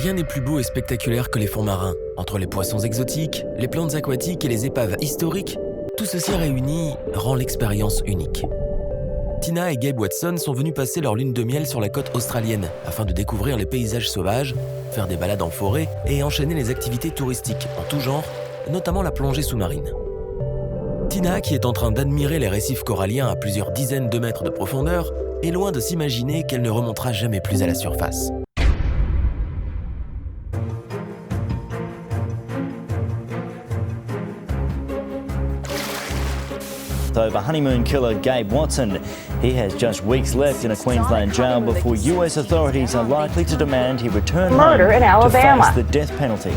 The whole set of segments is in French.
Rien n'est plus beau et spectaculaire que les fonds marins. Entre les poissons exotiques, les plantes aquatiques et les épaves historiques, tout ceci réuni rend l'expérience unique. Tina et Gabe Watson sont venus passer leur lune de miel sur la côte australienne afin de découvrir les paysages sauvages, faire des balades en forêt et enchaîner les activités touristiques en tout genre, notamment la plongée sous-marine. Tina, qui est en train d'admirer les récifs coralliens à plusieurs dizaines de mètres de profondeur, est loin de s'imaginer qu'elle ne remontera jamais plus à la surface. Over honeymoon killer Gabe Watson. He has just weeks left in a Queensland jail before US authorities are likely to demand he return home to face the death penalty.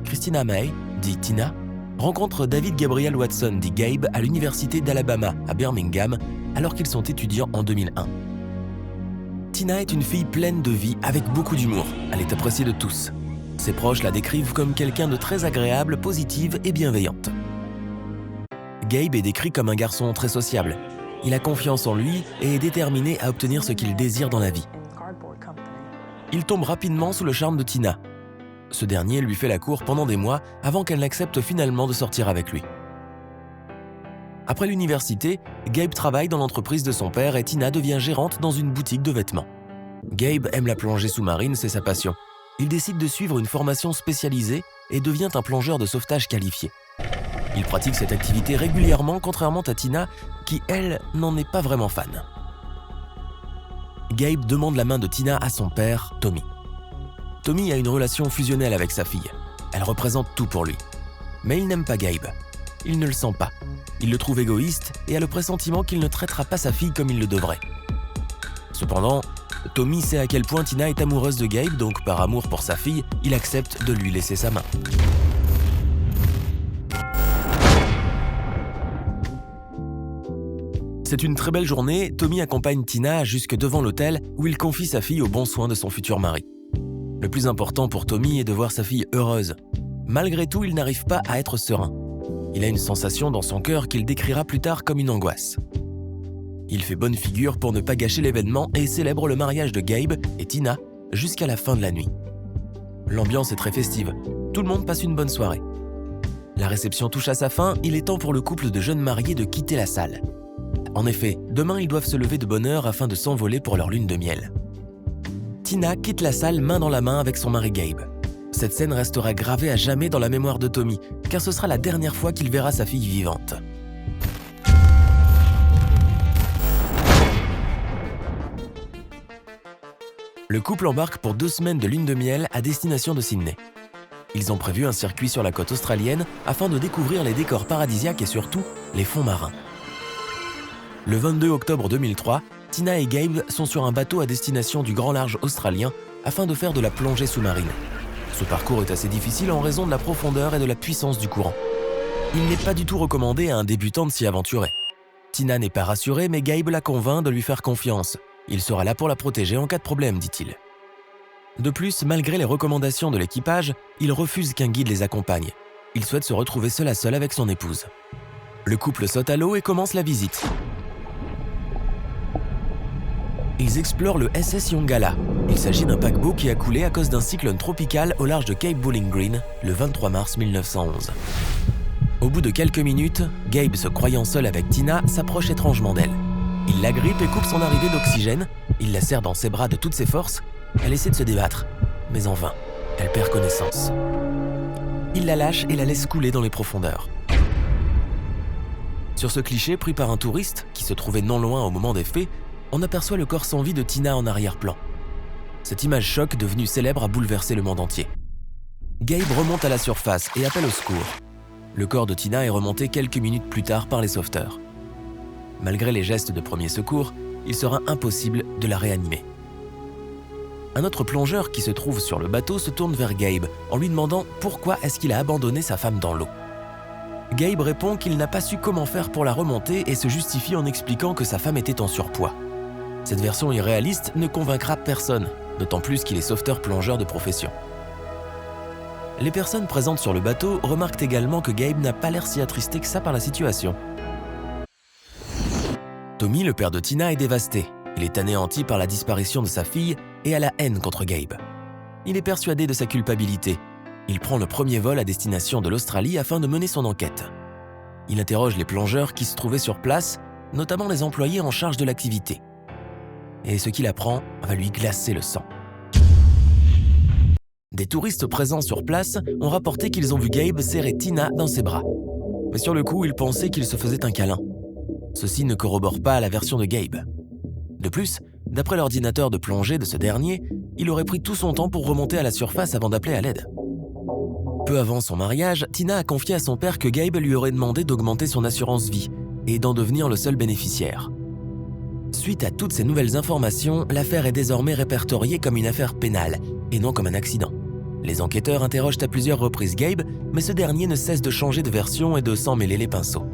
Christina May, dit Tina, rencontre David Gabriel Watson, dit Gabe, à l'université d'Alabama, à Birmingham, alors qu'ils sont étudiants en 2001. Tina est une fille pleine de vie, avec beaucoup d'humour. Elle est appréciée de tous. Ses proches la décrivent comme quelqu'un de très agréable, positive et bienveillante. Gabe est décrit comme un garçon très sociable. Il a confiance en lui et est déterminé à obtenir ce qu'il désire dans la vie. Il tombe rapidement sous le charme de Tina. Ce dernier lui fait la cour pendant des mois avant qu'elle n'accepte finalement de sortir avec lui. Après l'université, Gabe travaille dans l'entreprise de son père et Tina devient gérante dans une boutique de vêtements. Gabe aime la plongée sous-marine, c'est sa passion. Il décide de suivre une formation spécialisée et devient un plongeur de sauvetage qualifié. Il pratique cette activité régulièrement, contrairement à Tina, qui, elle, n'en est pas vraiment fan. Gabe demande la main de Tina à son père, Tommy. Tommy a une relation fusionnelle avec sa fille. Elle représente tout pour lui. Mais il n'aime pas Gabe. Il ne le sent pas. Il le trouve égoïste et a le pressentiment qu'il ne traitera pas sa fille comme il le devrait. Cependant, Tommy sait à quel point Tina est amoureuse de Gabe, donc par amour pour sa fille, il accepte de lui laisser sa main. C'est une très belle journée, Tommy accompagne Tina jusque devant l'hôtel où il confie sa fille aux bons soins de son futur mari. Le plus important pour Tommy est de voir sa fille heureuse. Malgré tout, il n'arrive pas à être serein. Il a une sensation dans son cœur qu'il décrira plus tard comme une angoisse. Il fait bonne figure pour ne pas gâcher l'événement et célèbre le mariage de Gabe et Tina jusqu'à la fin de la nuit. L'ambiance est très festive, tout le monde passe une bonne soirée. La réception touche à sa fin, il est temps pour le couple de jeunes mariés de quitter la salle. En effet, demain ils doivent se lever de bonne heure afin de s'envoler pour leur lune de miel. Tina quitte la salle main dans la main avec son mari Gabe. Cette scène restera gravée à jamais dans la mémoire de Tommy, car ce sera la dernière fois qu'il verra sa fille vivante. Le couple embarque pour 2 semaines de lune de miel à destination de Sydney. Ils ont prévu un circuit sur la côte australienne afin de découvrir les décors paradisiaques et surtout les fonds marins. Le 22 octobre 2003, Tina et Gabe sont sur un bateau à destination du grand large australien afin de faire de la plongée sous-marine. Ce parcours est assez difficile en raison de la profondeur et de la puissance du courant. Il n'est pas du tout recommandé à un débutant de s'y aventurer. Tina n'est pas rassurée, mais Gabe la convainc de lui faire confiance. Il sera là pour la protéger en cas de problème, dit-il. De plus, malgré les recommandations de l'équipage, il refuse qu'un guide les accompagne. Il souhaite se retrouver seul à seul avec son épouse. Le couple saute à l'eau et commence la visite. Ils explorent le SS Yongala. Il s'agit d'un paquebot qui a coulé à cause d'un cyclone tropical au large de Cape Bowling Green le 23 mars 1911. Au bout de quelques minutes, Gabe, se croyant seul avec Tina, s'approche étrangement d'elle. Il l'agrippe et coupe son arrivée d'oxygène. Il la serre dans ses bras de toutes ses forces. Elle essaie de se débattre, mais en vain. Elle perd connaissance. Il la lâche et la laisse couler dans les profondeurs. Sur ce cliché pris par un touriste, qui se trouvait non loin au moment des faits, on aperçoit le corps sans vie de Tina en arrière-plan. Cette image choc devenue célèbre a bouleversé le monde entier. Gabe remonte à la surface et appelle au secours. Le corps de Tina est remonté quelques minutes plus tard par les sauveteurs. Malgré les gestes de premier secours, il sera impossible de la réanimer. Un autre plongeur qui se trouve sur le bateau se tourne vers Gabe en lui demandant pourquoi est-ce qu'il a abandonné sa femme dans l'eau. Gabe répond qu'il n'a pas su comment faire pour la remonter et se justifie en expliquant que sa femme était en surpoids. Cette version irréaliste ne convaincra personne, d'autant plus qu'il est sauveteur-plongeur de profession. Les personnes présentes sur le bateau remarquent également que Gabe n'a pas l'air si attristé que ça par la situation. Tommy, le père de Tina, est dévasté. Il est anéanti par la disparition de sa fille et a la haine contre Gabe. Il est persuadé de sa culpabilité. Il prend le premier vol à destination de l'Australie afin de mener son enquête. Il interroge les plongeurs qui se trouvaient sur place, notamment les employés en charge de l'activité. Et ce qu'il apprend va lui glacer le sang. Des touristes présents sur place ont rapporté qu'ils ont vu Gabe serrer Tina dans ses bras. Mais sur le coup, ils pensaient qu'il se faisait un câlin. Ceci ne corrobore pas la version de Gabe. De plus, d'après l'ordinateur de plongée de ce dernier, il aurait pris tout son temps pour remonter à la surface avant d'appeler à l'aide. Peu avant son mariage, Tina a confié à son père que Gabe lui aurait demandé d'augmenter son assurance vie et d'en devenir le seul bénéficiaire. Suite à toutes ces nouvelles informations, l'affaire est désormais répertoriée comme une affaire pénale et non comme un accident. Les enquêteurs interrogent à plusieurs reprises Gabe, mais ce dernier ne cesse de changer de version et de s'en mêler les pinceaux.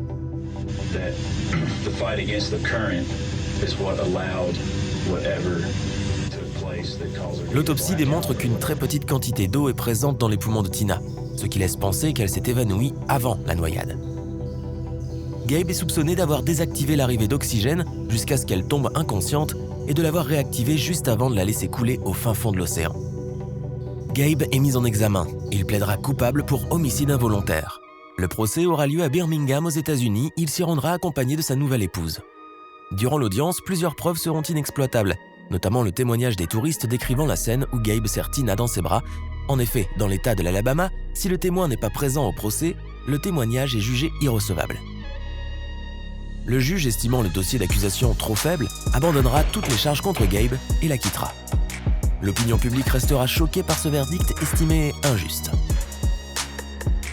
L'autopsie démontre qu'une très petite quantité d'eau est présente dans les poumons de Tina, ce qui laisse penser qu'elle s'est évanouie avant la noyade. Gabe est soupçonné d'avoir désactivé l'arrivée d'oxygène jusqu'à ce qu'elle tombe inconsciente et de l'avoir réactivée juste avant de la laisser couler au fin fond de l'océan. Gabe est mis en examen. Il plaidera coupable pour homicide involontaire. Le procès aura lieu à Birmingham aux États-Unis. Il s'y rendra accompagné de sa nouvelle épouse. Durant l'audience, plusieurs preuves seront inexploitables, notamment le témoignage des touristes décrivant la scène où Gabe serre Tina dans ses bras. En effet, dans l'État de l'Alabama, si le témoin n'est pas présent au procès, le témoignage est jugé irrecevable. Le juge, estimant le dossier d'accusation trop faible, abandonnera toutes les charges contre Gabe et l'acquittera. L'opinion publique restera choquée par ce verdict estimé injuste.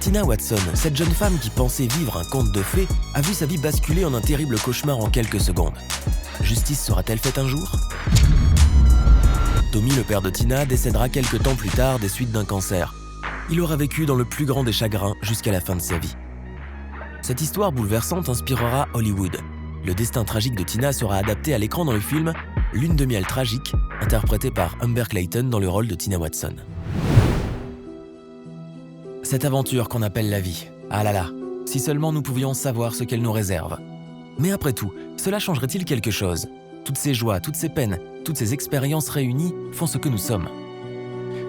Tina Watson, cette jeune femme qui pensait vivre un conte de fées, a vu sa vie basculer en un terrible cauchemar en quelques secondes. Justice sera-t-elle faite un jour ? Tommy, le père de Tina, décédera quelques temps plus tard des suites d'un cancer. Il aura vécu dans le plus grand des chagrins jusqu'à la fin de sa vie. Cette histoire bouleversante inspirera Hollywood. Le destin tragique de Tina sera adapté à l'écran dans le film Lune de miel tragique, interprété par Amber Clayton dans le rôle de Tina Watson. Cette aventure qu'on appelle la vie, ah là là, si seulement nous pouvions savoir ce qu'elle nous réserve. Mais après tout, cela changerait-il quelque chose ? Toutes ces joies, toutes ces peines, toutes ces expériences réunies font ce que nous sommes.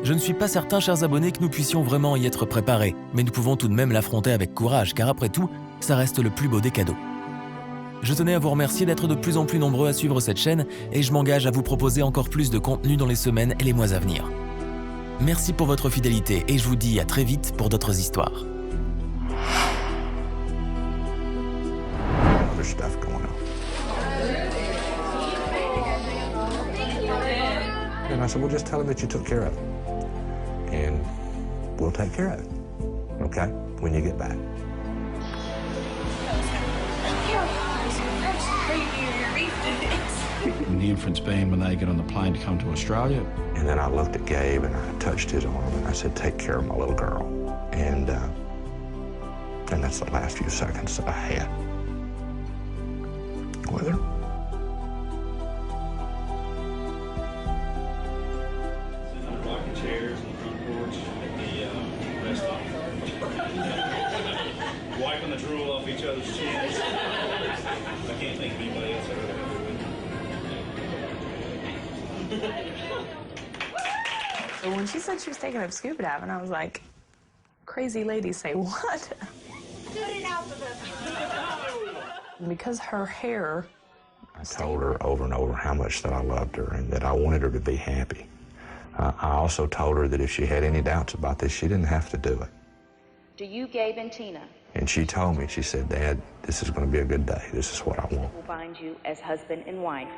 Je ne suis pas certain, chers abonnés, que nous puissions vraiment y être préparés, mais nous pouvons tout de même l'affronter avec courage, car après tout, ça reste le plus beau des cadeaux. Je tenais à vous remercier d'être de plus en plus nombreux à suivre cette chaîne et je m'engage à vous proposer encore plus de contenu dans les semaines et les mois à venir. Merci pour votre fidélité et je vous dis à très vite pour d'autres histoires. And I said, well, just tell him that you took care of it. And we'll take care of it, okay, when you get back. And the inference being when they get on the plane to come to Australia. And then I looked at Gabe and I touched his arm and I said, take care of my little girl. And that's the last few seconds that I had with her. Rocking chairs on the front porch at the restaurant. Wiping the drool off each other's chins. I can't think of anybody else I've ever had So when she said she was taking up scuba diving, I was like, crazy lady say what? Because her hair... I told her over and over how much that I loved her and that I wanted her to be happy. I also told her that if she had any doubts about this, she didn't have to do it. Do you, Gabe and Tina? And she told me, she said, Dad, this is going to be a good day. This is what I want. Will bind you as husband and wife.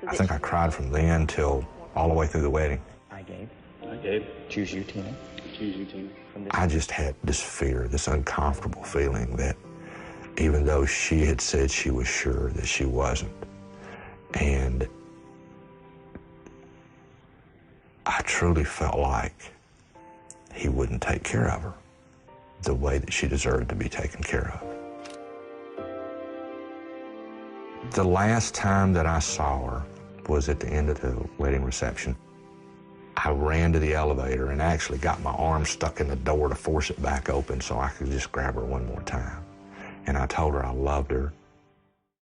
I think I cried from then till all the way through the wedding. Hi, Gabe. Hi, Gabe. Choose you, Tina. Choose you, Tina. I just had this fear, this uncomfortable feeling that even though she had said she was sure that she wasn't, and I truly felt like he wouldn't take care of her the way that she deserved to be taken care of. The last time that I saw her was at the end of the wedding reception. I ran to the elevator and actually got my arm stuck in the door to force it back open so I could just grab her one more time. And I told her I loved her